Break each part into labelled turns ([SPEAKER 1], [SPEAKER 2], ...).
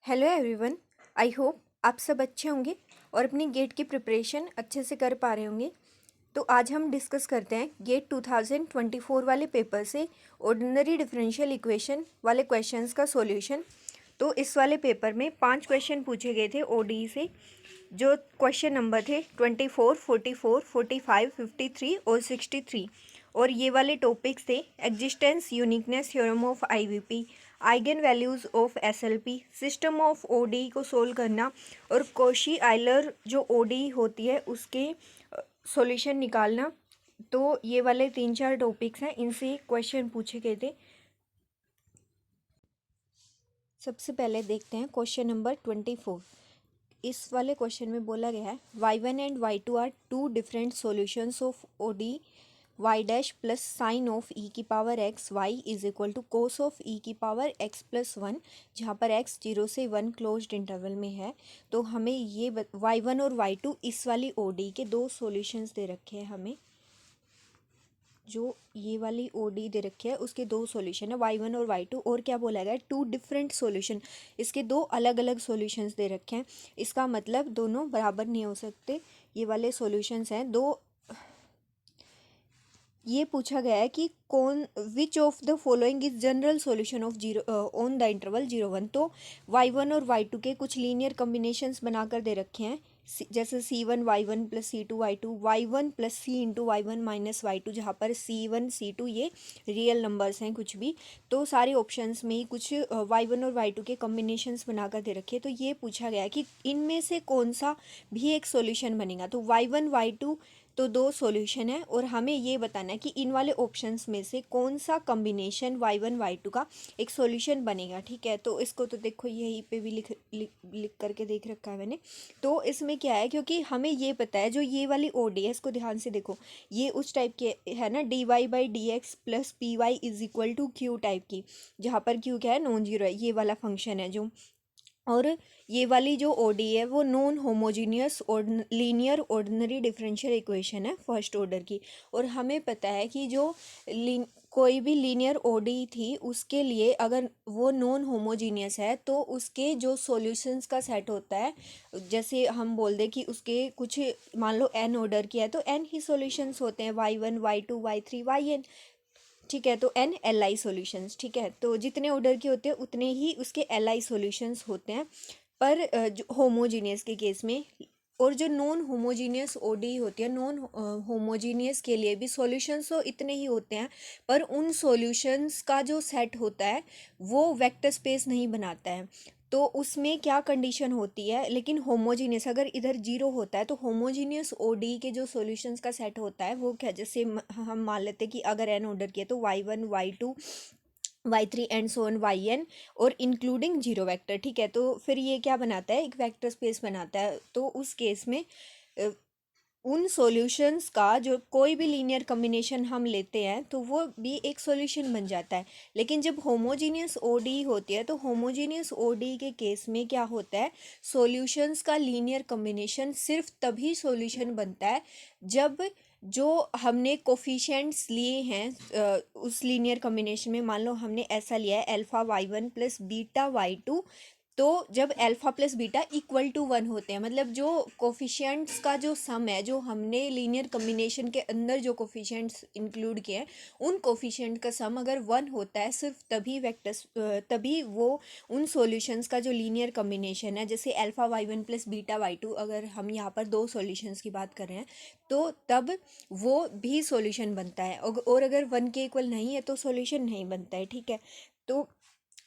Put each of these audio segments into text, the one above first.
[SPEAKER 1] Hello everyone. I hope आप सब अच्छे होंगे और अपनी गेट की प्रिपरेशन अच्छे से कर पा रहे होंगे। तो आज हम डिस्कस करते हैं गेट 2024 वाले पेपर से ऑर्डिनरी डिफरेंशियल इक्वेशन वाले क्वेश्चंस का सॉल्यूशन। तो इस वाले पेपर में 5 क्वेश्चन पूछे गए थे ओडी से, जो क्वेश्चन नंबर थे 24, 44, 45, 53 और 63। और ये वाले टॉपिक्स थे existence, uniqueness theorem of IVP, eigen values of SLP, system of OD को सोल्व करना और कॉशी आइलर जो ओडी होती है उसके सॉल्यूशन निकालना। तो ये वाले 3-4 टॉपिक्स हैं, इनसे क्वेश्चन पूछे गए थे। सबसे पहले देखते हैं क्वेश्चन नंबर 24। इस वाले क्वेश्चन में बोला गया है y1 and y2 are two different solutions of OD y dash plus sine of e की power x y is equal to cos of e की पावर एक्स प्लस वन, जहाँ पर x 0 से 1 क्लोज्ड इंटरवल में है। तो हमें ये y1 और y2 इस वाली ओडी के दो सॉल्यूशंस दे रखे हैं। हमें जो ये वाली ओडी दे रखी है उसके दो सॉल्यूशन है y1 और y2, और क्या बोला गया है टू डिफरेंट सॉल्यूशन, इसके दो अलग अलग सॉल्यूशंस दे रखे हैं। इसका मतलब दोनों बराबर नहीं हो सकते। ये वाले सॉल्यूशंस हैं दो। ये पूछा गया है कि कौन which of the following is general solution of zero on the interval 0 1। तो y1 और y2 के कुछ लीनियर कॉम्बिनेशंस बनाकर दे रखे हैं, जैसे c1 y1 plus c2 y2, y1 plus c into y1 minus y2, जहाँ पर c1 c2 ये रियल नंबर्स हैं कुछ भी। तो सारे ऑप्शंस में ही कुछ y1 और y2 के कॉम्बिनेशंस बनाकर दे रखे हैं। तो ये पूछा गया है कि इनमें से कौन सा भी एक सॉल्यूशन बनेगा। तो y1 y2 तो दो सॉल्यूशन है, और हमें ये बताना है कि इन वाले ऑप्शंस में से कौन सा कॉम्बिनेशन y1 y2 का एक सॉल्यूशन बनेगा। ठीक है, तो इसको तो देखो यहीं पे भी लिख करके देख रखा है मैंने। तो इसमें क्या है, क्योंकि हमें ये पता है जो ये वाली ओडी है, इसको ध्यान से देखो, ये उस टाइप के है ना, dy by d x plus P y is equal to Q type की, जहाँ पर क्यू क्या है, नॉन जीरो है, ये वाला फंक्शन है जो। और ये वाली जो ओडी है वो non homogeneous linear ordinary differential equation है फर्स्ट ऑर्डर की। और हमें पता है कि जो कोई भी लीनियर ओडी थी उसके लिए अगर वो नॉन होमोजीनियस है तो उसके जो सॉल्यूशंस का सेट होता है, जैसे हम बोल दें कि उसके कुछ मान लो n ऑर्डर की है तो n ही सॉल्यूशंस होते हैं, y1 y2 y3 yn। ठीक है, तो n एल आई सोल्यूशंस। ठीक है, तो जितने ऑर्डर के होते हैं उतने ही उसके एल आई सोल्यूशंस होते हैं। पर जो होमोजीनियस के केस में, और जो नॉन होमोजीनियस ओडी होती है, नॉन होमोजीनियस के लिए भी सॉल्यूशंस तो इतने ही होते हैं, पर उन सॉल्यूशंस का जो सेट होता है वो वेक्टर स्पेस नहीं बनाता है। तो उसमें क्या कंडीशन होती है, लेकिन होमोजीनियस अगर इधर जीरो होता है तो होमोजीनियस ओडी के जो सॉल्यूशंस का सेट होता है वो क्या, जैसे हम मान लेते हैं कि अगर एन ऑर्डर किया तो y1 y2 y3 and so on yn, और इंक्लूडिंग जीरो वेक्टर। ठीक है, तो फिर ये क्या बनाता है, एक वेक्टर स्पेस बनाता है। तो उस केस में अ, उन सॉल्यूशंस का जो कोई भी लीनियर कॉम्बिनेशन हम लेते हैं तो वो भी एक सॉल्यूशन बन जाता है। लेकिन जब होमोजीनियस ओडी होती है तो होमोजीनियस ओडी के केस में क्या होता है, सॉल्यूशंस का लीनियर कॉम्बिनेशन सिर्फ तभी सॉल्यूशन बनता है जब जो हमने कोफिशिएंट्स लिए हैं उस लीनियर कॉम्बिनेशन में, मान लो हमने ऐसा लिया है alpha y1 plus beta y2, तो जब alpha plus beta equal to 1 होते हैं, मतलब जो कोफिशिएंट्स का जो सम है, जो हमने लीनियर कॉम्बिनेशन के अंदर जो कोफिशिएंट्स इंक्लूड किए हैं उन कोफिशिएंट का सम अगर 1 होता है, सिर्फ तभी तभी वो उन सॉल्यूशंस का जो लीनियर कॉम्बिनेशन है, जैसे alpha y1 plus beta y2, अगर हम यहाँ पर दो सॉल्यूशंस की बात कर रहे हैं तो तब वो भी सॉल्यूशन बनता है। और अगर 1 के इक्वल नहीं है तो सॉल्यूशन नहीं बनता है। ठीक है, तो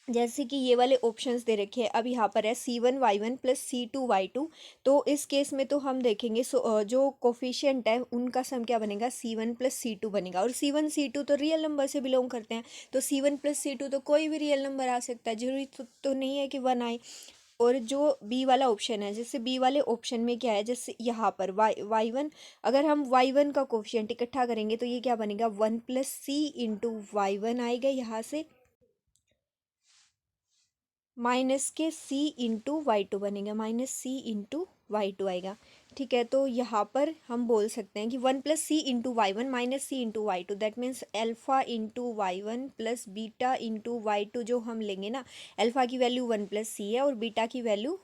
[SPEAKER 1] जैसे कि ये वाले ऑप्शंस दे रखे हैं, अब यहाँ पर है c1 y1 plus c2 y2। तो इस केस में तो हम देखेंगे जो कोफिशिएंट है उनका सम क्या बनेगा, c1 प्लस c2 बनेगा। और c1 c2 तो रियल नंबर से बिलोंग करते हैं, तो c1 प्लस c2 तो कोई भी रियल नंबर आ सकता है, जरूरी तो नहीं है कि 1 आए। और जो बी वाला ऑप्शन है, जैसे बी वाले ऑप्शन में क्या है, जैसे यहाँ पर y1, अगर हम y1 का कोफिशिएंट इकट्ठा करेंगे तो ये क्या बनेगा, 1 प्लस c इंटू y1 आएगा यहाँ से। माइनस के सी इंटू वाई टू बनेगा, minus c into y two आएगा। ठीक है, तो यहाँ पर हम बोल सकते हैं कि one plus c into y one minus c into y two, that means alpha into y one plus beta into y two जो हम लेंगे ना, एल्फा की वैल्यू वन प्लस सी है और बीटा की वैल्यू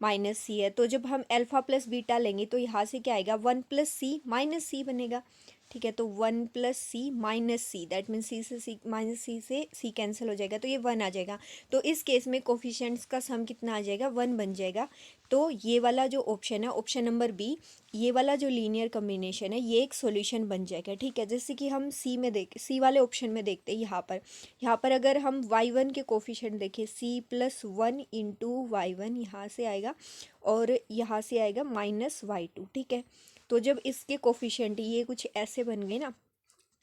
[SPEAKER 1] माइनस सी है। तो जब हम एल्फा प्लस बीटा लेंगे तो यहाँ से क्या आएगा, one plus C minus C बनेगा। ठीक है, तो one plus C minus C, that means C से सी माइनस सी से सी कैंसिल हो जाएगा, तो ये वन आ जाएगा। तो इस केस में कोफिशिएंट्स का सम कितना आ जाएगा, वन बन जाएगा। तो ये वाला जो ऑप्शन है, ऑप्शन नंबर बी, ये वाला जो लीनियर कम्बिनेशन है, ये एक सॉल्यूशन बन जाएगा। ठीक है, जैसे कि हम सी में देख, सी वाले ऑप्शन में देखते हैं, यहाँ पर अगर हम वाई वन के कोफिशिएंट देखें, c plus one into y one यहाँ से आएगा और यहाँ से आएगा माइनस वाई टू। ठीक है, तो जब इसके कोफिशिएंट ये कुछ ऐसे बन गए ना,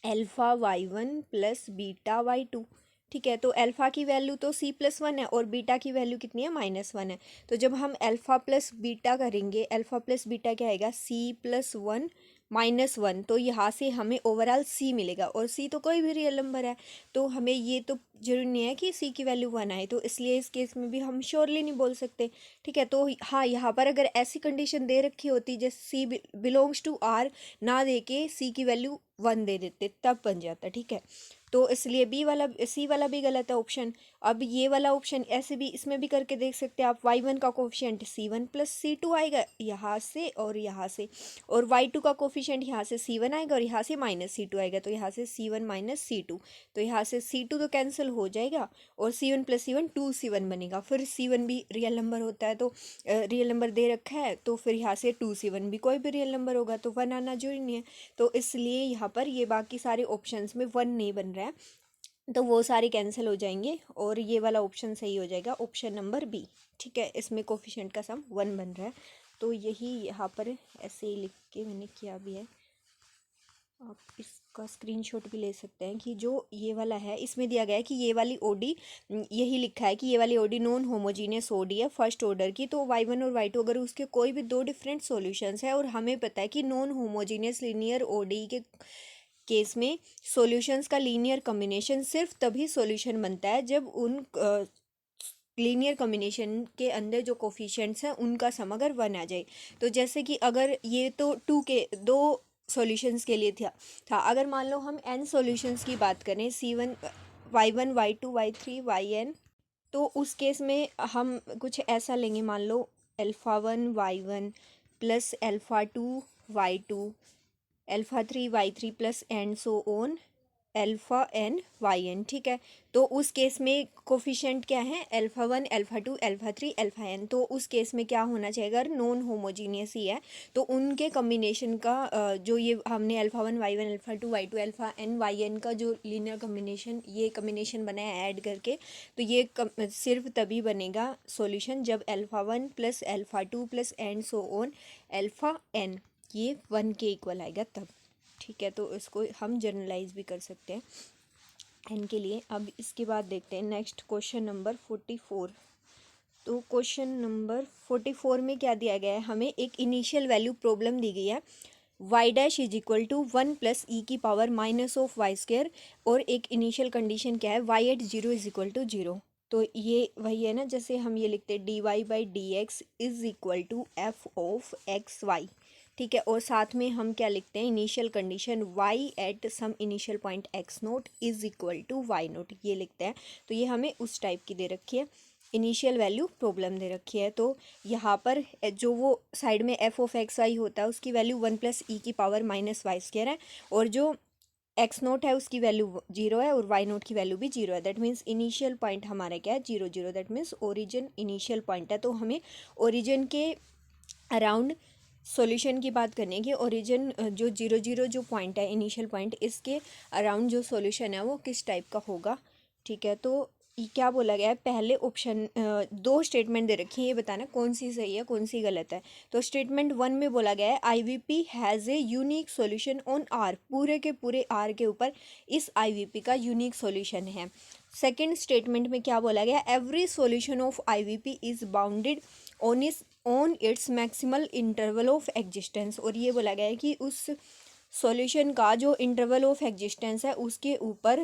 [SPEAKER 1] alpha y one plus beta y two. ठीक है, तो एल्फ़ा की वैल्यू तो सी प्लस वन है और बीटा की वैल्यू कितनी है, माइनस वन है। तो जब हम एल्फ़ा प्लस बीटा करेंगे, एल्फ़ा प्लस बीटा क्या आएगा, c plus one minus one, तो यहाँ से हमें ओवरऑल सी मिलेगा और सी तो कोई भी रियल नंबर है, तो हमें ये तो जरूरी नहीं है कि सी की वैल्यू वन आए, तो इसलिए इस केस में भी हम श्योरली नहीं बोल सकते। ठीक है, तो हाँ, यहाँ पर अगर ऐसी कंडीशन दे रखी होती जैसे सी बिलोंग्स टू आर ना दे के सी की वैल्यू वन दे देते, तब बन जाता। ठीक है, तो इसलिए बी वाला सी वाला भी गलत है ऑप्शन। अब ये वाला ऑप्शन ऐसे भी इसमें भी करके देख सकते हैं आप, वाई वन का coefficient c one plus c two आएगा यहाँ से और यहाँ से, और वाई टू का कोफिशिएंट यहाँ से सी वन आएगा और यहाँ से माइनस सी टू आएगा, तो यहाँ से सी वन माइनस सी टू, तो यहाँ से सी टू तो कैंसिल हो जाएगा और सी वन प्लस सी वन टू सी वन बनेगा। फिर सी वन भी रियल नंबर होता है, तो रियल नंबर दे रखा है, तो फिर यहाँ से टू सी वन भी कोई भी रियल नंबर होगा, तो वन आना जरूरी नहीं है। तो इसलिए यहाँ पर ये बाकी सारे ऑप्शंस में वन नहीं बन रहा है, तो वो सारे कैंसिल हो जाएंगे और ये वाला ऑप्शन सही हो जाएगा, ऑप्शन नंबर बी। ठीक है, इसमें कोफिशिएंट का सम वन बन रहा है, तो यही यहाँ पर ऐसे ही लिख के मैंने किया भी है। आप इसका स्क्रीनशॉट भी ले सकते हैं कि जो ये वाला है इसमें दिया गया है कि ये वाली ओडी, यही लिखा है कि ये वाली ओडी नॉन होमोजीनियस ओडी है फर्स्ट ऑर्डर की, तो वाई वन और वाई टू अगर उसके कोई भी दो डिफरेंट सॉल्यूशंस है, और हमें पता है कि नॉन होमोजीनियस लीनियर ओडी के केस में सॉल्यूशंस का लीनियर कॉम्बिनेशन सिर्फ तभी सॉल्यूशन बनता है जब उन लीनियर कॉम्बिनेशन के अंदर जो कोफिशिएंट्स हैं उनका सम अगर वन आ जाए। तो जैसे कि अगर ये तो टू के दो सॉल्यूशंस के लिए था, अगर मान लो हम n सॉल्यूशंस की बात करें, C one y one y two y three y n, तो उस केस में हम कुछ ऐसा लेंगे, मान लो alpha one y one plus alpha two y two, alpha three y three plus and so on alpha n y n. ठीक है, तो उस केस में कोफिशिएंट क्या है, alpha one alpha two alpha three alpha n, तो उस case में क्या होना चाहिए, अगर नॉन होमोजीनियस ही है तो उनके कम्बिनेशन का जो ये हमने alpha one y one alpha two y two alpha n y n का जो लीनियर कम्बिनेशन ये कम्बिनेशन बना है ऐड करके, तो ये सिर्फ तभी बनेगा सॉल्यूशन जब alpha one plus alpha two plus and so on alpha n ये वन के इक्वल आएगा तब। ठीक है, तो इसको हम जनरलाइज भी कर सकते हैं एन के लिए। अब इसके बाद देखते हैं नेक्स्ट क्वेश्चन नंबर 44। तो क्वेश्चन नंबर 44 में क्या दिया गया है, हमें एक इनिशियल वैल्यू प्रॉब्लम दी गई है, y dash is equal to one plus e की power minus of y square, और एक इनिशियल कंडीशन क्या है, y at zero is equal to zero. तो ये वही है ना, जैसे हम ये लिखते हैं d y by d x is equal to f of x y. ठीक है, और साथ में हम क्या लिखते हैं, initial condition y at some initial point x naught is equal to y naught, ये लिखते हैं। तो ये हमें उस टाइप की दे रखी है, इनिशियल वैल्यू प्रॉब्लम दे रखी है। तो यहाँ पर जो वो साइड में एफ ऑफ एक्स वाई होता है उसकी वैल्यू वन प्लस ई की पावर माइनस वाई स्क्वायर है, और जो एक्स नोट है उसकी वैल्यू जीरो है और वाई नोट की वैल्यू भी जीरो है। दैट मीन्स इनिशियल पॉइंट हमारा क्या है, zero zero, that means origin initial point है। तो हमें ओरिजिन के अराउंड सॉल्यूशन की बात करनी है कि ओरिजिन जो जीरो जीरो जो पॉइंट है इनिशियल पॉइंट, इसके अराउंड जो सॉल्यूशन है वो किस टाइप का होगा। ठीक है, तो ये क्या बोला गया है, पहले ऑप्शन दो स्टेटमेंट दे रखी है, ये बताना कौन सी सही है कौन सी गलत है। तो स्टेटमेंट वन में बोला गया है IVP has a unique solution on R, पूरे के पूरे आर के ऊपर इस आईवीपी का यूनिक सॉल्यूशन है। सेकंड स्टेटमेंट में क्या बोला गया, every solution of IVP is bounded on its maximal interval of existence, और ये बोला गया है कि उस सॉल्यूशन का जो इंटरवल ऑफ एग्जिस्टेंस है उसके ऊपर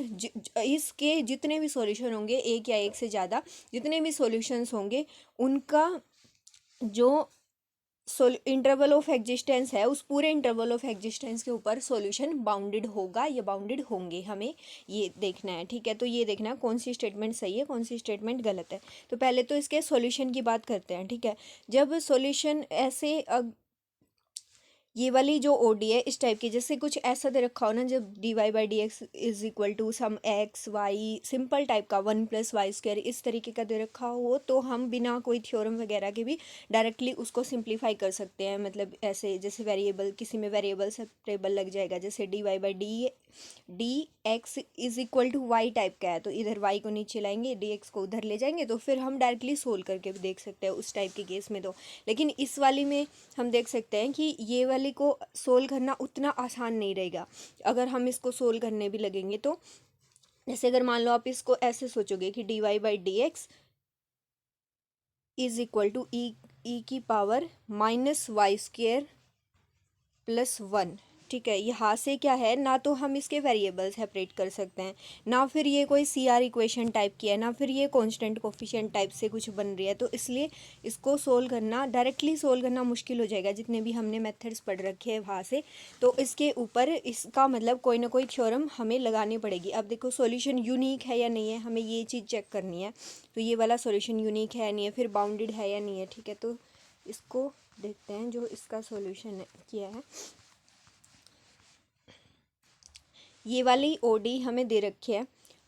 [SPEAKER 1] इसके जितने भी सॉल्यूशन होंगे, एक या एक से ज़्यादा जितने भी सॉल्यूशंस होंगे, उनका जो इंटरवल ऑफ एग्जिस्टेंस है उस पूरे इंटरवल ऑफ एग्जिस्टेंस के ऊपर सॉल्यूशन बाउंडेड होगा या बाउंडेड होंगे, हमें ये देखना है। ठीक है, तो ये देखना है कौन सी स्टेटमेंट सही है, कौन सी स्टेटमेंट गलत है। तो पहले तो इसके सॉल्यूशन की बात करते हैं। ठीक है, जब सॉल्यूशन ऐसे ये वाली जो ओडी है इस टाइप की, जैसे कुछ ऐसा दे रखा हो ना, जब d y by d x is equal to some x y, simple type का 1+y² इस तरीके का दे रखा हो, तो हम बिना कोई थ्योरम वगैरह के भी डायरेक्टली उसको सिंप्लीफाई कर सकते हैं। मतलब ऐसे जैसे वेरिएबल, किसी में वेरिएबल सेपरेबल लग जाएगा, जैसे d y by d x is equal to y type का है, तो इधर वाई को नीचे लाएंगे, डी एक्स को उधर ले जाएंगे, तो फिर हम डायरेक्टली सोल्व करके भी देख सकते हैं उस टाइप के केस में। तो लेकिन इस वाली में हम देख सकते हैं कि ये वाली को सोल्व करना उतना आसान नहीं रहेगा। अगर हम इसको सोल्व करने भी लगेंगे तो जैसे अगर मान लो आप इसको ऐसे सोचोगे कि d y by d x is equal to e की पावर -y² + 1। ठीक है, यहाँ से क्या है, ना तो हम इसके वेरिएबल सेपरेट कर सकते हैं, ना फिर ये कोई CR इक्वेशन टाइप की है, ना फिर ये कांस्टेंट कोफिशिएंट टाइप से कुछ बन रही है। तो इसलिए इसको सोल्व करना, डायरेक्टली सोल्व करना मुश्किल हो जाएगा, जितने भी हमने मेथड्स पढ़ रखे हैं वहाँ से। तो इसके ऊपर इसका मतलब कोई ना कोई थ्योरम हमें लगानी पड़ेगी। अब देखो सॉल्यूशन यूनिक है या नहीं है, हमें ये चीज़ चेक करनी है। तो ये वाला सॉल्यूशन यूनिक है या नहीं है, फिर बाउंडेड है या नहीं है। ठीक है, तो इसको देखते हैं जो इसका सॉल्यूशन किया है। ये वाली ओडी हमें दे रखी है,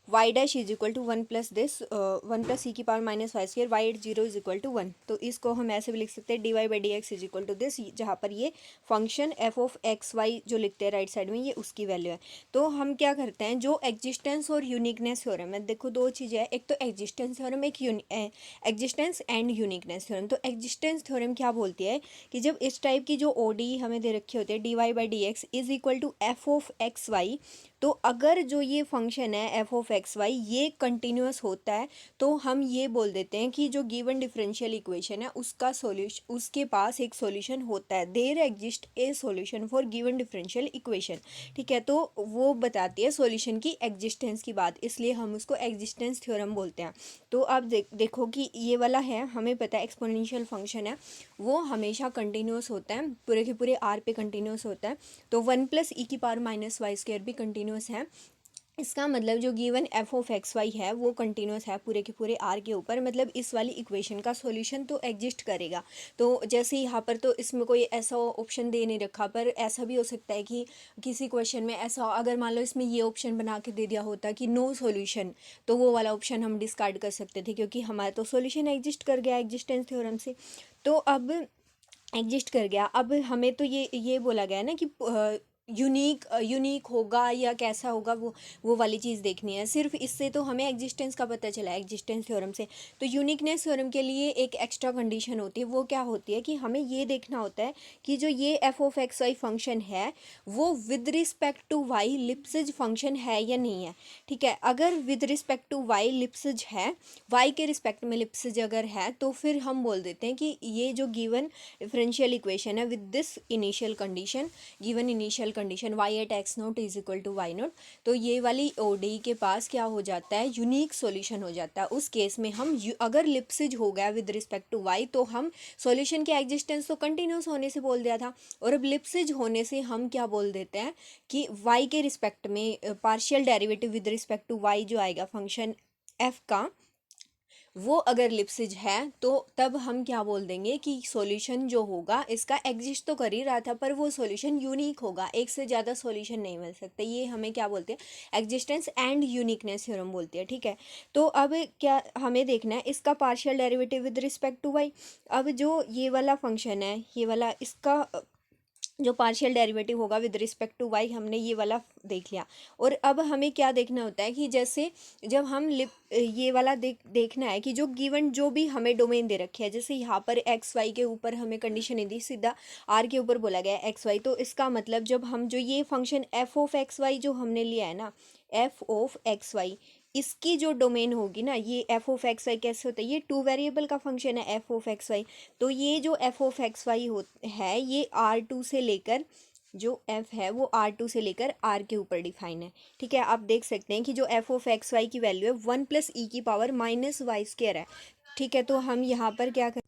[SPEAKER 1] y dash is equal to 1+e⁻² y at 0 is equal to 1। तो इसको हम ऐसे भी लिख सकते हैं d y by d x is equal to this, जहाँ पर ये function f of x y जो लिखते हैं राइट साइड में, ये उसकी वैल्यू है। तो हम क्या करते हैं, जो एग्जिस्टेंस और यूनिकनेस थ्योरम है, देखो दो चीज़ें हैं, एक तो एग्जिस्टेंस थ्योरम, एक एग्जिस्टेंस एंड यूनिकनेस थ्योरम। तो एग्जिस्टेंस थ्योरम क्या बोलती है कि जब इस टाइप की जो ओडी हमें दे रखी होती है d y by d x is equal to f of x y, तो अगर जो ये फंक्शन है एफ ऑफ एक्स वाई ये कंटिन्यूअस होता है, तो हम ये बोल देते हैं कि जो गिवन डिफरेंशियल इक्वेशन है उसका सॉल्यूशन, उसके पास एक सॉल्यूशन होता है, there exist a solution for given differential equation. ठीक है, तो वो बताती है सॉल्यूशन की एग्जिस्टेंस की बात, इसलिए हम उसको एग्जिस्टेंस थ्योरम बोलते हैं। तो अब देखो कि ये वाला है, हमें पता है एक्सपोनेंशियल फंक्शन है वो हमेशा कंटिन्यूअस होता है, पूरे के पूरे आर पे कंटिन्यूअस होता है। तो 1+e⁻² भी कंटिन्यूअस है। इसका मतलब जो given f of x y है वो कंटिन्यूअस है पूरे के पूरे आर के ऊपर, मतलब इस वाली इक्वेशन का सॉल्यूशन तो एग्जिस्ट करेगा। तो जैसे यहाँ पर तो इसमें कोई ऐसा ऑप्शन दे नहीं रखा, पर ऐसा भी हो सकता है कि किसी क्वेश्चन में ऐसा, अगर मान लो इसमें ये ऑप्शन बना के दे दिया होता कि नो सॉल्यूशन, तो वो वाला ऑप्शन हम डिस्कार्ड कर सकते थे, क्योंकि हमारा तो सॉल्यूशन एग्जिस्ट कर गया एग्जिस्टेंस थ्योरम से। तो अब एग्जिस्ट कर गया, अब हमें तो ये बोला गया है ना कि यूनिक होगा या कैसा होगा, वो वाली चीज़ देखनी है। सिर्फ इससे तो हमें एग्जिस्टेंस का पता चला एग्जिस्टेंस थ्योरम से। तो यूनिकनेस थ्योरम के लिए एक एक्स्ट्रा कंडीशन होती है, वो क्या होती है कि हमें ये देखना होता है कि जो ये f of x y function है वो with respect to y Lipschitz function है या नहीं है। ठीक है, अगर with respect to y Lipschitz है, वाई के रिस्पेक्ट में लिप्सिज अगर है, तो फिर हम बोल देते हैं कि ये जो गिवन डिफरेंशियल इक्वेशन है with this initial condition, given initial condition y at x naught is equal to y naught, तो ये वाली ओडी के पास क्या हो जाता है, यूनिक सॉल्यूशन हो जाता है। उस केस में हम अगर लिप्सिज हो गया विद रिस्पेक्ट टू y, तो हम सॉल्यूशन के एग्जिस्टेंस तो कंटिन्यूस होने से बोल दिया था, और अब लिप्सिज होने से हम क्या बोल देते हैं कि y के रिस्पेक्ट में partial derivative with respect to y जो आएगा फंक्शन f का, वो अगर लिप्सिज है, तो तब हम क्या बोल देंगे कि सॉल्यूशन जो होगा इसका एग्जिस्ट तो कर ही रहा था, पर वो सॉल्यूशन यूनिक होगा, एक से ज़्यादा सॉल्यूशन नहीं मिल सकते। ये हमें क्या बोलते हैं, एग्जिस्टेंस एंड यूनिकनेस थ्योरम बोलती है। ठीक है, तो अब क्या हमें देखना है, इसका partial derivative with respect to y. अब जो ये वाला फंक्शन है, ये वाला इसका जो पार्शियल डेरिवेटिव होगा विद रिस्पेक्ट टू वाई, हमने ये वाला देख लिया। और अब हमें क्या देखना होता है कि जैसे जब हम ये वाला देखना है कि जो गिवन जो भी हमें डोमेन दे रखे है, जैसे यहाँ पर एक्स वाई के ऊपर हमें कंडीशन नहीं दी, सीधा आर के ऊपर बोला गया एक्स वाई, तो इसका मतलब जब हम जो ये function f of x y जो हमने लिया है ना, एफ ऑफ एक्स वाई, इसकी जो डोमेन होगी ना, ये एफ ऑफ एक्स वाई कैसे होता है, ये टू वेरिएबल का फंक्शन है एफ ऑफ एक्स वाई। तो ये जो एफ ऑफ एक्स वाई है ये R2 से लेकर जो f है वो R2 से लेकर R के ऊपर डिफाइन है। ठीक है, आप देख सकते हैं कि जो f ऑफ एक्स वाई की वैल्यू है 1 + e⁻⁻y है। ठीक है, तो हम यहाँ पर क्या कर,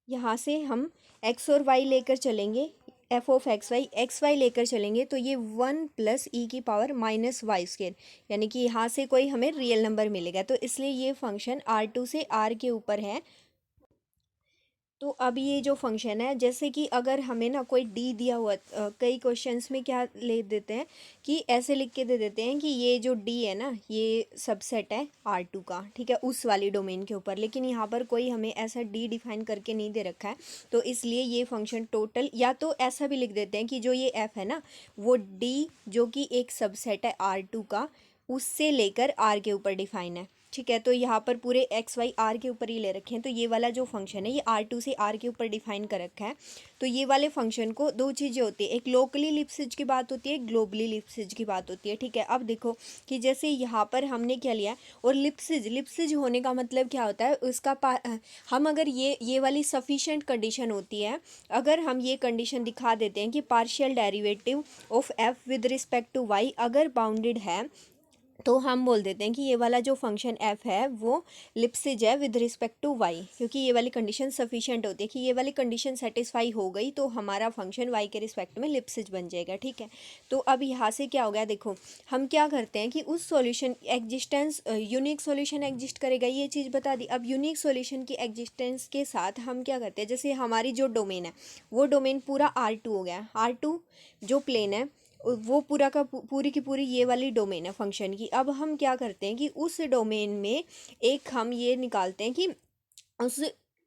[SPEAKER 1] यहाँ से हम x और y लेकर चलेंगे, f ऑफ एक्स वाई लेकर चलेंगे तो ये 1 + e⁻⁻y², यानी कि यहाँ से कोई हमें रियल नंबर मिलेगा, तो इसलिए ये फंक्शन R2 से R के ऊपर है। तो अब ये जो फंक्शन है, जैसे कि अगर हमें ना कोई डी दिया हुआ, कई क्वेश्चंस में क्या ले देते हैं कि ऐसे लिख के दे देते हैं कि ये जो डी है ना ये सबसेट है R2 का, ठीक है, उस वाली डोमेन के ऊपर, लेकिन यहाँ पर कोई हमें ऐसा डी डिफाइन करके नहीं दे रखा है, तो इसलिए ये फंक्शन टोटल, या तो ऐसा भी लिख देते हैं कि जो ये एफ है ना वो डी जो कि एक सबसेट है R2 का, उससे लेकर R के ऊपर डिफाइन है। ठीक है, तो यहाँ पर पूरे एक्स वाई आर के ऊपर ही ले रखे हैं, तो ये वाला जो फंक्शन है ये R2 से R के ऊपर डिफाइन कर रखा है। तो ये वाले फंक्शन को दो चीज़ें होती है, एक लोकली लिप्सिज की बात होती है, एक ग्लोबली लिप्सिज की बात होती है। ठीक है, अब देखो कि जैसे यहाँ पर हमने क्या लिया है, और लिप्सिज होने का मतलब क्या होता है, उसका हम अगर ये वाली सफिशेंट कंडीशन होती है, अगर हम ये कंडीशन दिखा देते हैं कि partial derivative of f with respect to y अगर बाउंडेड है, तो हम बोल देते हैं कि ये वाला जो फंक्शन f है वो लिप्सिज है विद रिस्पेक्ट टू y, क्योंकि ये वाली कंडीशन सफिशिएंट होती है कि ये वाली कंडीशन सेटिस्फाई हो गई तो हमारा फंक्शन y के रिस्पेक्ट में लिप्सिज बन जाएगा। ठीक है, तो अब यहाँ से क्या हो गया, देखो हम क्या करते हैं कि उस solution existence, unique solution exist करेगा, ये चीज़ बता दी। अब यूनिक सॉल्यूशन की एग्जिस्टेंस के साथ हम क्या करते हैं, जैसे हमारी जो डोमेन है वो डोमेन पूरा R2 हो गया, R2 जो प्लेन है वो पूरा का पूरी की पूरी ये वाली डोमेन है फंक्शन की। अब हम क्या करते हैं कि उस डोमेन में एक हम ये निकालते हैं कि उस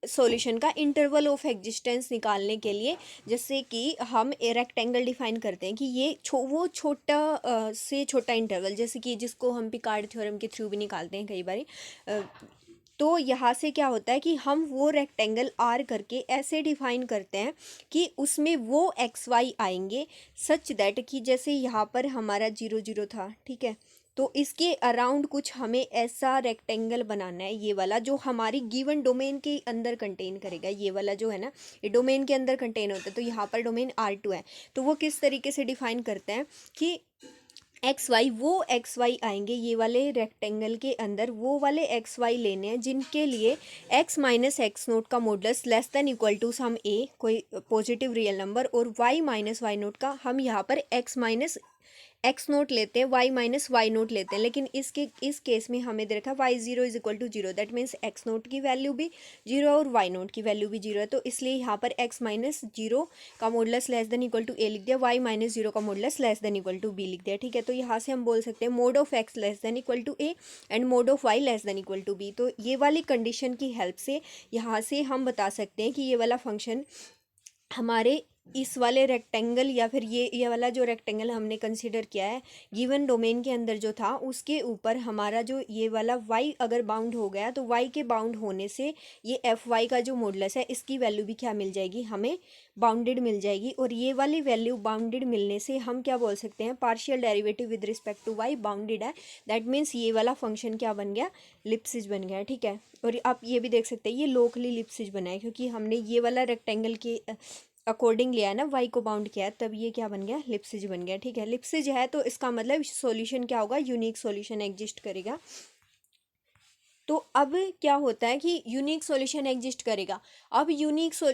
[SPEAKER 1] सॉल्यूशन का इंटरवल ऑफ एग्जिस्टेंस निकालने के लिए, जैसे कि हम ए रेक्टेंगल डिफाइन करते हैं कि ये वो छोटा से छोटा इंटरवल, जैसे कि जिसको हम पिकार्ड थ्योरम के थ्रू भी निकालते हैं कई बार। तो यहाँ से क्या होता है कि हम वो रेक्टेंगल आर करके ऐसे डिफाइन करते हैं कि उसमें वो एक्स वाई आएंगे सच दैट कि जैसे यहाँ पर हमारा 0 0 था, ठीक है, तो इसके अराउंड कुछ हमें ऐसा रेक्टेंगल बनाना है, ये वाला जो हमारी गिवन डोमेन के अंदर कंटेन करेगा, ये वाला जो है ना ये डोमेन के अंदर कंटेन होता है। तो यहाँ पर डोमेन R2 है, तो वो किस तरीके से डिफाइन करते हैं कि एक्स वाई आएंगे ये वाले रेक्टेंगल के अंदर, वो वाले एक्स वाई लेने हैं जिनके लिए x माइनस एक्स नोट का modulus less than equal to some a, कोई पॉजिटिव रियल नंबर, और y माइनस वाई नोट का हम यहाँ पर x माइनस एक्स नोट लेते हैं, y माइनस वाई नोट लेते हैं, लेकिन इस केस में हमें दे रखा है y0 = 0, that means x note की वैल्यू भी 0 और y नोट की वैल्यू भी 0 है, तो इसलिए यहाँ पर x माइनस 0 का modulus less than equal to a लिख दिया, y माइनस 0 का modulus less than equal to b लिख दिया। ठीक है, तो यहाँ से हम बोल सकते हैं mod of x less than equal to a and mod of y less than equal to b। तो ये वाली कंडीशन की हेल्प से यहाँ से हम बता सकते हैं कि ये वाला फंक्शन हमारे इस वाले रेक्टेंगल, या फिर ये वाला जो रेक्टेंगल हमने कंसीडर किया है गिवन डोमेन के अंदर जो था, उसके ऊपर हमारा जो ये वाला y अगर बाउंड हो गया तो y के बाउंड होने से ये एफ वाई का जो मॉडुलस है इसकी वैल्यू भी क्या मिल जाएगी, हमें बाउंडेड मिल जाएगी। और ये वाली वैल्यू बाउंडेड मिलने से हम क्या बोल सकते हैं, partial derivative with respect to y bounded है, दैट मीन्स ये वाला फंक्शन क्या बन गया, लिप्सिज बन गया। ठीक है, और आप ये भी देख सकते हैं ये लोकली लिप्सिज बना है, क्योंकि हमने ये वाला रेक्टेंगल के अकॉर्डिंग लिया है ना, y को बाउंड किया है, तब ये क्या बन गया, लिप्सिज बन गया। ठीक है, लिप्सिज है तो इसका मतलब सॉल्यूशन क्या होगा, यूनिक सॉल्यूशन एग्जिस्ट करेगा। तो अब क्या होता है कि यूनिक सॉल्यूशन एग्जिस्ट करेगा। अब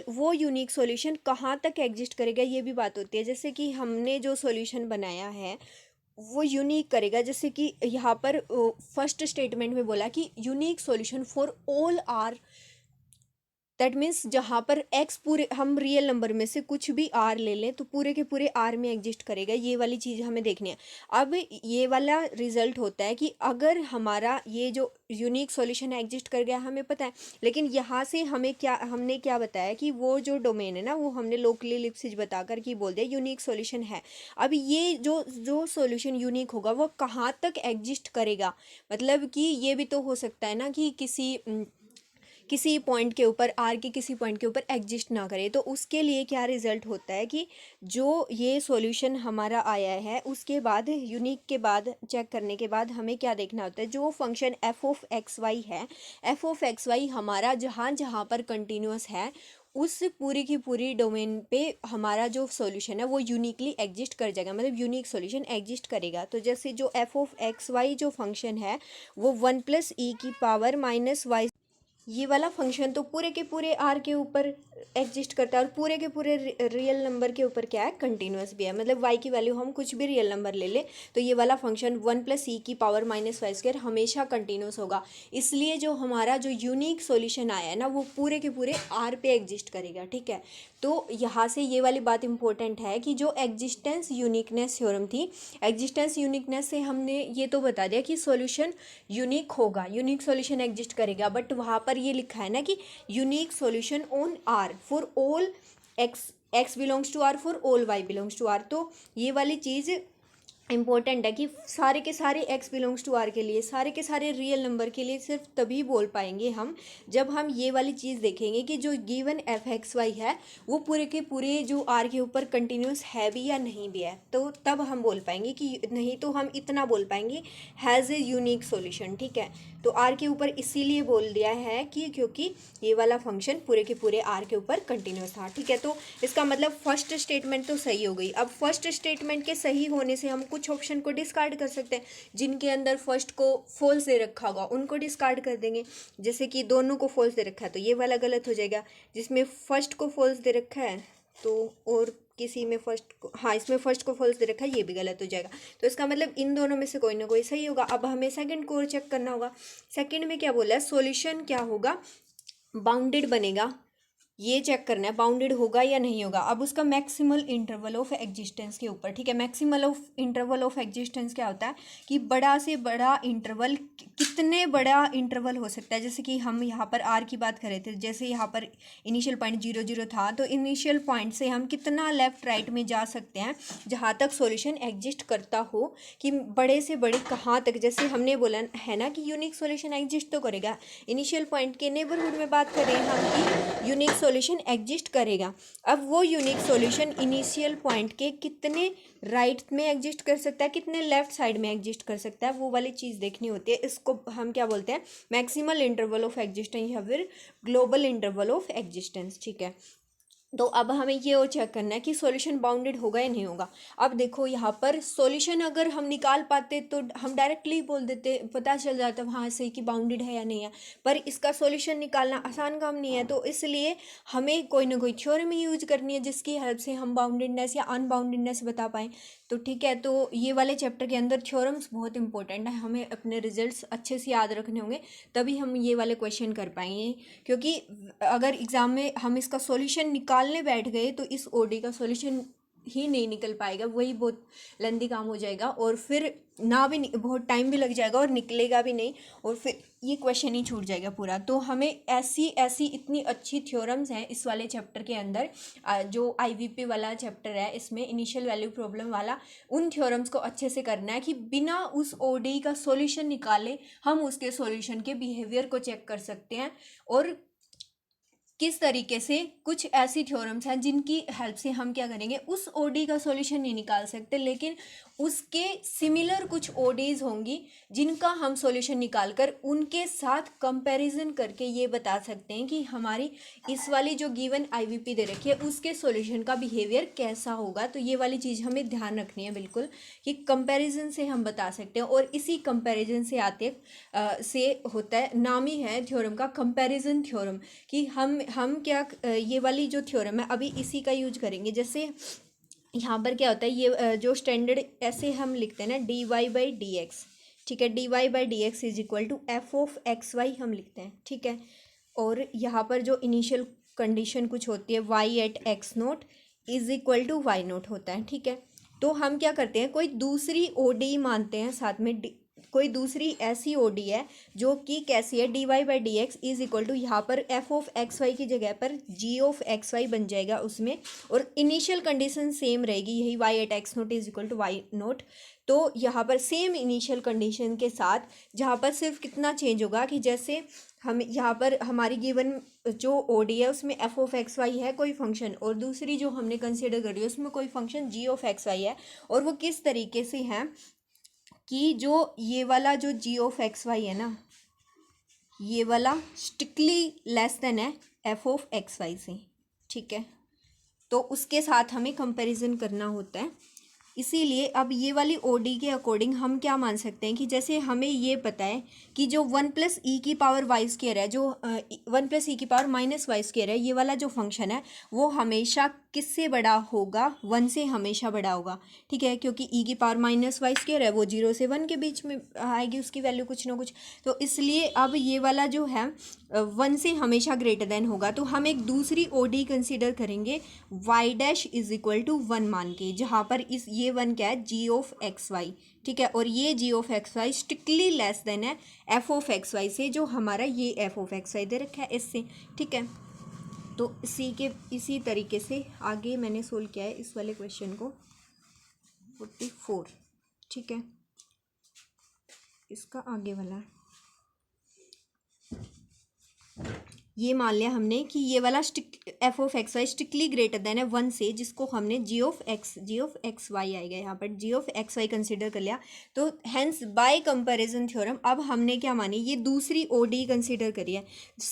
[SPEAKER 1] वो यूनिक सॉल्यूशन कहाँ तक एग्जिस्ट करेगा ये भी बात होती है, जैसे कि हमने जो सॉल्यूशन बनाया है वो यूनिक करेगा, जैसे कि यहाँ पर फर्स्ट स्टेटमेंट में बोला कि unique solution for all R, that means जहाँ पर x पूरे, हम रियल नंबर में से कुछ भी r ले लें तो पूरे के पूरे r में एग्जिस्ट करेगा, ये वाली चीज़ हमें देखनी है। अब ये वाला रिजल्ट होता है कि अगर हमारा ये जो यूनिक सॉल्यूशन एग्जिस्ट कर गया हमें पता है, लेकिन यहाँ से हमने क्या बताया कि वो जो डोमेन है ना वो हमने लोकली लिप्सिज बताकर कि बोल दिया यूनिक सॉल्यूशन है। अब ये जो सॉल्यूशन यूनिक होगा वो कहाँ तक एग्जिस्ट करेगा, मतलब कि ये भी तो हो सकता है ना कि किसी पॉइंट के ऊपर आर के किसी पॉइंट के ऊपर एग्जिस्ट ना करे, तो उसके लिए क्या रिजल्ट होता है कि जो ये सॉल्यूशन हमारा आया है उसके बाद यूनिक के बाद चेक करने के बाद हमें क्या देखना होता है, जो function f of x y है, एफ ऑफ एक्स वाई हमारा जहाँ जहाँ पर कंटिन्यूस है उस पूरी की पूरी डोमेन पे हमारा जो सॉल्यूशन है वो यूनिकली एग्जिस्ट कर जाएगा, मतलब यूनिक सॉल्यूशन एग्जिस्ट करेगा। तो जैसे जो एफ ऑफ एक्स वाई जो फंक्शन है वो 1 + e⁻⁻y, ये वाला फंक्शन तो पूरे के पूरे आर के ऊपर एग्जिस्ट करता है और पूरे के पूरे रियल नंबर के ऊपर क्या है, कंटिन्यूस भी है। मतलब वाई की वैल्यू हम कुछ भी रियल नंबर ले ले तो ये वाला फंक्शन 1 + e⁻⁻y² हमेशा कंटिन्यूस होगा। इसलिए जो हमारा जो यूनिक सॉल्यूशन आया है ना वो पूरे के पूरे आर पे एग्जिस्ट करेगा, ठीक है। तो यहाँ से ये वाली बात इंपॉर्टेंट है कि जो एग्जिस्टेंस यूनिकनेस थ्योरम थी, एग्जिस्टेंस यूनिकनेस से हमने ये तो बता दिया कि सॉल्यूशन यूनिक होगा, यूनिक सॉल्यूशन एग्जिस्ट करेगा, बट वहाँ पर ये लिखा है ना कि unique solution on R for all x belongs to R for all y belongs to R. तो ये वाली चीज़ इम्पोर्टेंट है कि सारे के सारे एक्स बिलोंग्स टू आर के लिए, सारे के सारे रियल नंबर के लिए सिर्फ तभी बोल पाएंगे हम जब हम ये वाली चीज़ देखेंगे कि जो गिवन एफ एक्स वाई है वो पूरे के पूरे जो आर के ऊपर कंटिन्यूस है भी या नहीं भी है, तो तब हम बोल पाएंगे कि नहीं तो हम इतना बोल पाएंगे हैज़ ए यूनिक सॉल्यूशन, ठीक है। तो आर के ऊपर इसीलिए बोल दिया है कि क्योंकि ये वाला फंक्शन पूरे के पूरे आर के ऊपर कंटिन्यूस था, ठीक है। तो इसका मतलब फर्स्ट स्टेटमेंट तो सही हो गई। अब फर्स्ट स्टेटमेंट के सही होने से हम कुछ ऑप्शन को डिस्कार्ड कर सकते हैं, जिनके अंदर फर्स्ट को फॉल्स दे रखा होगा उनको डिस्कार्ड कर देंगे। जैसे कि दोनों को फॉल्स दे रखा है तो ये वाला गलत हो जाएगा, जिसमें फर्स्ट को फॉल्स दे रखा है तो और किसी में फर्स्ट को, हाँ इसमें फर्स्ट को फॉल्स दे रखा है ये भी गलत हो जाएगा। तो इसका मतलब इन दोनों में से कोई ना कोई सही होगा। अब हमें सेकंड को चेक करना होगा। सेकंड में क्या बोला है, सॉल्यूशन क्या होगा, बाउंडेड बनेगा, ये चेक करना है बाउंडेड होगा या नहीं होगा। अब उसका मैक्सिमल इंटरवल ऑफ एग्जिस्टेंस के ऊपर, ठीक है। Maximal of interval of existence क्या होता है कि बड़ा से बड़ा इंटरवल, कितने बड़ा इंटरवल हो सकता है। जैसे कि हम यहाँ पर आर की बात कर रहे थे, जैसे यहाँ पर इनिशियल पॉइंट 0 0 था तो इनिशियल पॉइंट से हम कितना लेफ्ट राइट में जा सकते हैं जहाँ तक सॉल्यूशन एग्जिस्ट करता हो, कि बड़े से बड़े कहाँ तक। जैसे हमने बोला है ना कि यूनिक सॉल्यूशन एग्जिस्ट तो करेगा, इनिशियल पॉइंट के नेबरहुड में बात कर रहे हैं हम कि यूनिक सॉल्यूशन एग्जिस्ट करेगा। अब वो यूनिक सॉल्यूशन इनिशियल पॉइंट के कितने राइट में एग्जिस्ट कर सकता है, कितने लेफ्ट साइड में एग्जिस्ट कर सकता है, वो वाली चीज़ देखनी होती है। इसको हम क्या बोलते हैं, मैक्सिमल इंटरवल ऑफ एग्जिस्टेंस या फिर ग्लोबल इंटरवल ऑफ एग्जिस्टेंस, ठीक है। तो अब हमें ये और चेक करना है कि सॉल्यूशन बाउंडेड होगा या नहीं होगा। अब देखो यहाँ पर सॉल्यूशन अगर हम निकाल पाते तो हम डायरेक्टली बोल देते, पता चल जाता वहाँ से कि बाउंडेड है या नहीं है, पर इसका सॉल्यूशन निकालना आसान काम नहीं है। तो इसलिए हमें कोई ना कोई थ्योरम ही यूज करनी है जिसकी हेल्प से हम बाउंडेडनेस या अनबाउंडेडनेस बता पाएँ। तो ठीक है, तो ये वाले चैप्टर के अंदर थ्योरम्स बहुत इंपॉर्टेंट है, हमें अपने रिजल्ट्स अच्छे से याद रखने होंगे तभी हम ये वाले क्वेश्चन कर पाएंगे। क्योंकि अगर एग्ज़ाम में हम इसका सॉल्यूशन निकालने बैठ गए तो इस ओडी का सॉल्यूशन ही नहीं निकल पाएगा, वही बहुत लेंदी काम हो जाएगा और फिर ना भी बहुत टाइम भी लग जाएगा और निकलेगा भी नहीं और फिर ये क्वेश्चन ही छूट जाएगा पूरा। तो हमें ऐसी ऐसी इतनी अच्छी थ्योरम्स हैं इस वाले चैप्टर के अंदर, जो आईवीपी वाला चैप्टर है इसमें इनिशियल वैल्यू प्रॉब्लम वाला, उन थ्योरम्स को अच्छे से करना है कि बिना उस ओडी का सॉल्यूशन निकाले हम उसके सॉल्यूशन के बिहेवियर को चेक कर सकते हैं। और किस तरीके से कुछ ऐसी थ्योरम्स हैं जिनकी हेल्प से हम क्या करेंगे, उस ओडी का सॉल्यूशन नहीं निकाल सकते लेकिन उसके सिमिलर कुछ ओडीज होंगी जिनका हम सॉल्यूशन निकाल कर उनके साथ कंपैरिजन करके ये बता सकते हैं कि हमारी इस वाली जो गिवन आईवीपी दे रखी है उसके सॉल्यूशन का बिहेवियर कैसा होगा। तो ये वाली चीज़ हमें ध्यान रखनी है बिल्कुल कि कंपैरिजन से हम बता सकते हैं। और इसी कंपैरिजन से आते से होता है, नाम ही है थ्योरम का कंपैरिजन थ्योरम, कि हम क्या ये वाली जो थ्योरम है अभी इसी का यूज करेंगे। जैसे यहाँ पर क्या होता है, ये जो स्टैंडर्ड ऐसे हम लिखते हैं ना dy/dx, ठीक है, dy/dx is equal to f of x y हम लिखते हैं, ठीक है। और यहाँ पर जो इनिशियल कंडीशन कुछ होती है y@x0 is equal to y0 होता है, ठीक है। तो हम क्या करते हैं, कोई दूसरी ओडी मानते हैं साथ में, कोई दूसरी ऐसी ओडी है जो कि कैसी है, dy/dx इज इक्वल टू यहाँ पर एफ ऑफ एक्स वाई की जगह पर जी ऑफ एक्स वाई बन जाएगा उसमें, और इनिशियल कंडीशन सेम रहेगी, यही y@x0 is equal to y0। तो यहाँ पर सेम इनिशियल कंडीशन के साथ जहाँ पर सिर्फ कितना चेंज होगा कि जैसे हम यहाँ पर हमारी गिवन जो ओडी है उसमें एफ ऑफ एक्स वाई है कोई फंक्शन, और दूसरी जो हमने कंसिडर करी है उसमें कोई function g of x y है, और वो किस तरीके से है कि जो ये वाला जो जी ऑफ एक्स वाई है ना, ये वाला स्ट्रिक्टली लेस देन है एफ ऑफ एक्स वाई से, ठीक है, तो उसके साथ हमें कंपैरिजन करना होता है। इसीलिए अब ये वाली ओडी के अकॉर्डिंग हम क्या मान सकते हैं कि जैसे हमें ये पता है कि जो 1+e⁻y² है, जो 1+e⁻−y² है, ये वाला जो फंक्शन है वो हमेशा किससे बड़ा होगा, 1 से हमेशा बड़ा होगा। ठीक है, क्योंकि e⁻−y² है वो 0 से 1 के बीच में आएगी उसकी वैल्यू कुछ ना कुछ। तो इसलिए अब ये वाला जो है 1 से हमेशा ग्रेटर देन होगा। तो हम एक दूसरी ओडी कंसिडर करेंगे y'=1 मान के, जहाँ पर इस ये 1 क्या है, g(x)y। ठीक है, और ये g(x)y स्ट्रिक्टली लेस देन है f(x)y से, जो हमारा ये f(x)y दे रखा है इससे। ठीक है, तो इसी तरीके से आगे मैंने सोल्व किया है इस वाले क्वेश्चन को 44। ठीक है, इसका आगे वाला ये मान लिया हमने कि ये वाला f(x)y स्ट्रिक्टली ग्रेटर देन है 1 से, जिसको हमने g(x)y आएगा यहाँ पर g(x)y कंसिडर कर लिया। तो हेंस बाय कंपैरिजन थ्योरम अब हमने क्या मानी, ये दूसरी ओडी कंसिडर करी है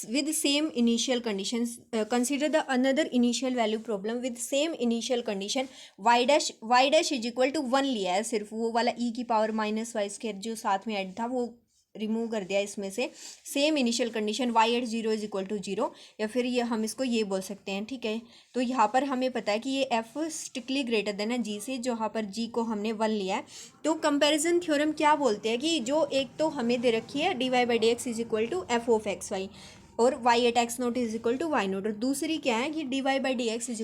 [SPEAKER 1] with same initial conditions. Consider the another initial value problem with same initial condition y'=1 लिया है, सिर्फ वो वाला e⁻−y² जो साथ में ऐड था वो रिमूव कर दिया इसमें से। सेम इनिशियल कंडीशन y@0=0, या फिर ये हम इसको ये बोल सकते हैं। ठीक है, तो यहाँ पर हमें पता है कि ये f स्ट्रिक्टली ग्रेटर देन है g से, जहाँ पर g को हमने 1 लिया है। तो कंपैरिजन थ्योरम क्या बोलते हैं कि जो एक तो हमें दे रखी है dy/dx=f(x)y और y@x0=y0, और दूसरी क्या है कि dy/dx=g(x)y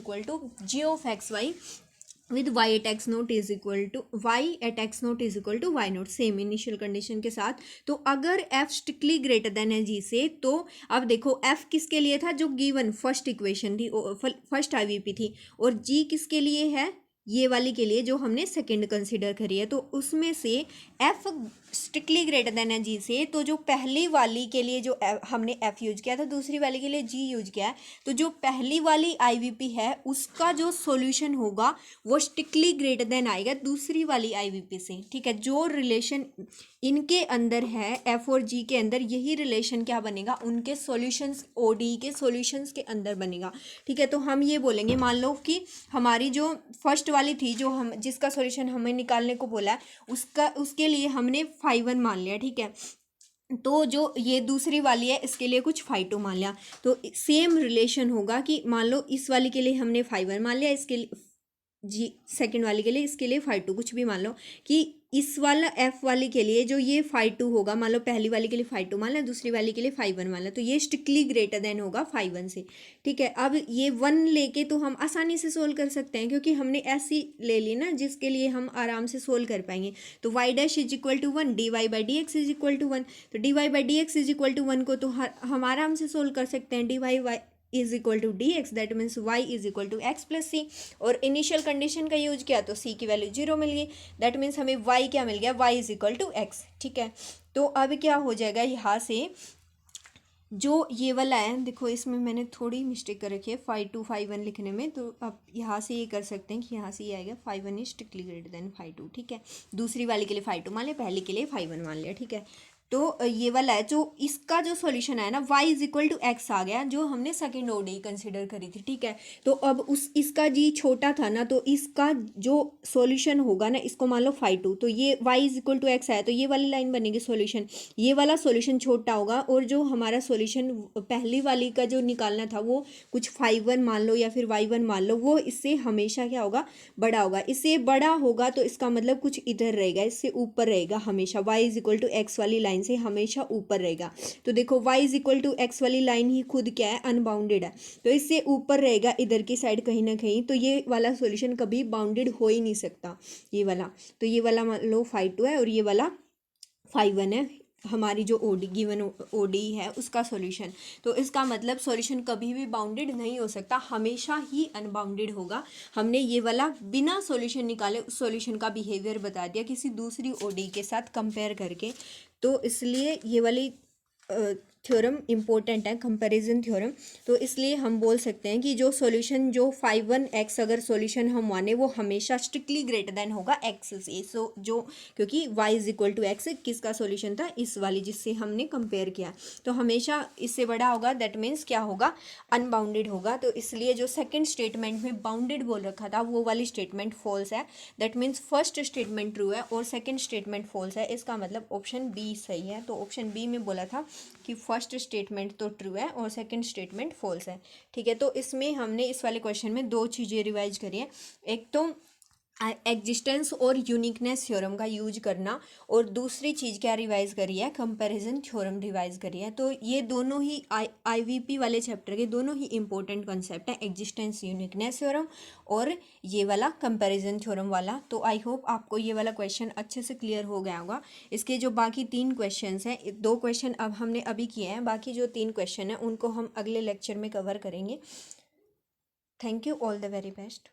[SPEAKER 1] with y@x0=y0, same initial condition के साथ। तो अगर f स्ट्रिक्टली ग्रेटर देन है g से, तो अब देखो f किसके लिए था, जो गिवन फर्स्ट इक्वेशन थी, फर्स्ट IVP थी, और g किसके लिए है, ये वाली के लिए जो हमने सेकंड कंसीडर करी है। तो उसमें से f स्ट्रिक्टली ग्रेटर देन है g से, तो जो पहली वाली के लिए जो हमने f यूज किया था, दूसरी वाली के लिए g यूज किया है, तो जो पहली वाली IVP है उसका जो सॉल्यूशन होगा वो स्ट्रिक्टली ग्रेटर देन आएगा दूसरी वाली IVP से। ठीक है, जो रिलेशन इनके अंदर है f और g के अंदर, यही रिलेशन क्या बनेगा, उनके सॉल्यूशंस ODE के सॉल्यूशंस के अंदर बनेगा। ठीक है, तो हम ये बोलेंगे, मान लो कि हमारी जो फर्स्ट वाली थी, जो हम जिसका सॉल्यूशन हमें निकालने को बोला है, उसके लिए हमने φ1 मान लिया। ठीक है, तो जो ये दूसरी वाली है इसके लिए कुछ φ2 मान लिया। तो सेम रिलेशन होगा कि मान लो इस वाली के लिए हमने φ1 मान लिया, इसके लिए जी सेकंड वाली के लिए, इसके लिए φ2 कुछ भी मान लो, कि इस वाला f वाली के लिए जो ये φ2 होगा, मान लो पहली वाली के लिए φ2 मान लिया, दूसरी वाली के लिए φ1 मान लिया, तो ये स्ट्रिक्टली ग्रेटर देन होगा φ1 से। ठीक है, अब ये 1 लेके तो हम आसानी से सोल्व कर सकते हैं, क्योंकि हमने ऐसी ले ली ना जिसके लिए हम आराम से सोल्व कर पाएंगे। तो y'=1 dy/dx=1, तो dy/dx=1 को तो हम आराम से सोल्व कर सकते हैं, dy=dx, दैट मीन्स y=x+c, और इनिशियल कंडीशन का यूज किया तो c की वैल्यू 0 मिल गई, दैट मीन्स हमें y क्या मिल गया, y=x। ठीक है, तो अब क्या हो जाएगा, यहाँ से जो ये वाला है, देखो इसमें मैंने थोड़ी मिस्टेक कर रखी है φ2 φ1 लिखने में, तो अब यहाँ से ये कर सकते हैं कि यहाँ से ये आएगा φ1 इज स्ट्रिक्टली ग्रेटर देन φ2। ठीक है, दूसरी वाली के लिए φ2 मान लिया, पहली के लिए φ1 मान लिया। ठीक है, तो ये वाला है, जो इसका जो सॉल्यूशन है ना y=x आ गया, जो हमने सेकंड ODE कंसिडर करी थी। ठीक है, तो अब इसका जी छोटा था ना, तो इसका जो सॉल्यूशन होगा ना, इसको मान लो φ2, तो ये y=x है, तो ये वाली लाइन बनेगी सॉल्यूशन, ये वाला सॉल्यूशन छोटा होगा, और जो हमारा सॉल्यूशन पहली वाली का जो निकालना था वो कुछ φ1 मान लो या फिर y1 मान लो, वो इससे हमेशा क्या होगा, बड़ा होगा। इससे बड़ा होगा तो इसका मतलब कुछ इधर रहेगा, इससे ऊपर रहेगा हमेशा, y=x वाली लाइन से हमेशा ऊपर रहेगा। तो देखो y=x वाली लाइन ही खुद क्या है, अनबाउंडेड है, तो इससे ऊपर रहेगा इधर की साइड कहीं ना कहीं, तो ये वाला सॉल्यूशन कभी बाउंडेड हो ही नहीं सकता, ये वाला। तो ये वाला मान लो φ2 है और ये वाला φ1 है, हमारी जो गिवन ODE है उसका सॉल्यूशन। तो इसका मतलब सॉल्यूशन कभी भी बाउंडेड नहीं हो सकता, हमेशा ही अनबाउंडेड होगा। हमने ये वाला बिना सॉल्यूशन निकाले उस सॉल्यूशन का बिहेवियर बता दिया किसी दूसरी ODE के साथ कंपेयर करके। तो इसलिए ये वाली थ्योरम इम्पोर्टेंट है, कंपैरिजन थ्योरम। तो इसलिए हम बोल सकते हैं कि जो सॉल्यूशन जो 5(1)x अगर सॉल्यूशन हम माने वो हमेशा स्ट्रिक्टली ग्रेटर देन होगा x से। सो जो क्योंकि y is equal to x किसका सॉल्यूशन था, इस वाली जिससे हमने कंपेयर किया, तो हमेशा इससे बड़ा होगा, दैट मीन्स क्या होगा, अनबाउंडेड होगा। तो इसलिए जो सेकंड स्टेटमेंट में बाउंडेड बोल रखा था वो वाली स्टेटमेंट फॉल्स है। That means first statement true है और सेकंड स्टेटमेंट फॉल्स है। इसका मतलब ऑप्शन बी सही है। तो ऑप्शन बी में बोला था कि फर्स्ट स्टेटमेंट तो ट्रू है और सेकंड स्टेटमेंट फॉल्स है। ठीक है, तो इसमें हमने इस वाले क्वेश्चन में दो चीज़ें रिवाइज करी है। एक तो एग्जिस्टेंस और यूनिकनेस थ्योरम का यूज करना, और दूसरी चीज़ क्या रिवाइज करी है, कंपैरिजन थ्योरम रिवाइज करी है। तो ये दोनों ही आईवीपी वाले चैप्टर के दोनों ही इंपॉर्टेंट कंसेप्ट हैं, एग्जिस्टेंस यूनिकनेस थ्योरम और ये वाला कंपैरिजन थ्योरम वाला। तो आई होप आपको ये वाला क्वेश्चन अच्छे से क्लियर हो गया होगा। इसके जो बाकी 3 क्वेश्चंस हैं, 2 क्वेश्चन अब हमने अभी किए हैं, बाकी जो 3 क्वेश्चन हैं उनको हम अगले लेक्चर में कवर करेंगे। Thank you, all the very best.